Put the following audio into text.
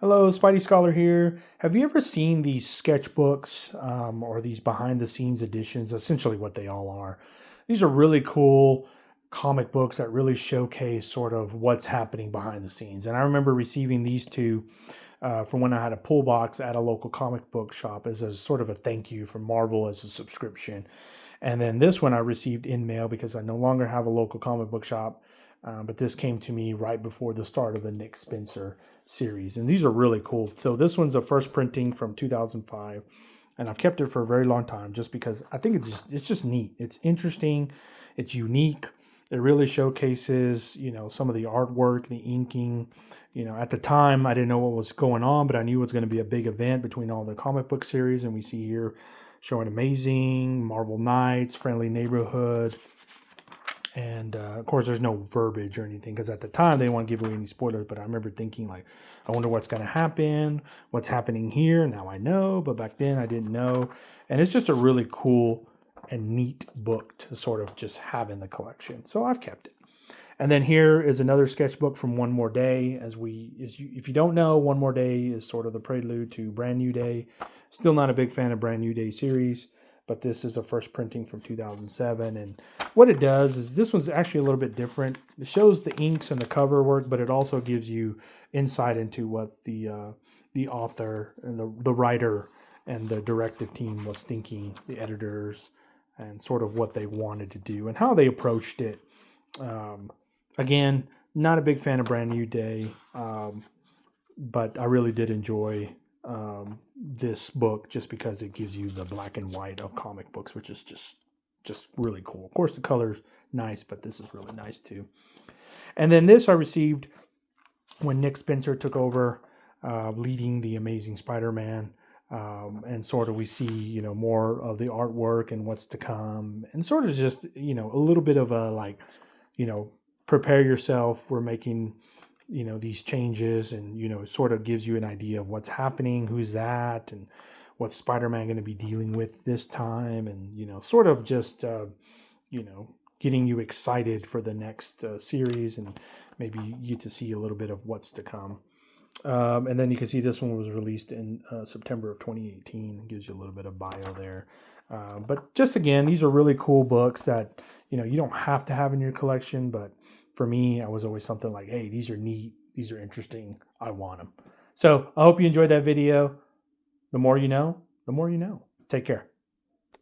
Hello, Spidey Scholar here. Have you ever seen these sketchbooks or these behind the scenes editions? Essentially, what they all are. These are really cool comic books that really showcase sort of what's happening behind the scenes. And I remember receiving these two from when I had a pull box at a local comic book shop as a sort of a thank you from Marvel as a subscription. And then this one I received in mail because I no longer have a local comic book shop. But this came to me right before the start of the Nick Spencer series. And these are really cool. So this one's a first printing from 2005. And I've kept it for a very long time just because I think it's just neat. It's interesting. It's unique. It really showcases, some of the artwork, the inking. At the time, I didn't know what was going on, but I knew it was going to be a big event between all the comic book series. And we see here showing Amazing, Marvel Knights, Friendly Neighborhood. And of course, there's no verbiage or anything because at the time they didn't want to give away any spoilers. But I remember thinking, like, I wonder what's going to happen, what's happening here. Now I know, but back then I didn't know. And it's just a really cool and neat book to sort of just have in the collection. So I've kept it. And then here is another sketchbook from One More Day. If you don't know, One More Day is sort of the prelude to Brand New Day. Still not a big fan of Brand New Day series, but this is a first printing from 2007. And what it does is this one's actually a little bit different. It shows the inks and the cover work, but it also gives you insight into what the author and the writer and the directive team was thinking, the editors, and sort of what they wanted to do and how they approached it. Again, not a big fan of Brand New Day, but I really did enjoy this book just because it gives you the black and white of comic books, which is just really cool. Of course, the color's nice, but this is really nice too. And then this I received when Nick Spencer took over leading the Amazing Spider-Man. And sort of we see, more of the artwork and what's to come and sort of just, a little bit of a like, prepare yourself. We're making, these changes and, it sort of gives you an idea of what's happening, who's that, and what's Spider-Man going to be dealing with this time. And, sort of just, getting you excited for the next series and maybe you get to see a little bit of what's to come. And then you can see this one was released in September of 2018. It gives you a little bit of bio there. But just again, these are really cool books that, you don't have to have in your collection. But for me, I was always something like, hey, these are neat. These are interesting. I want them. So I hope you enjoyed that video. The more you know, the more you know. Take care.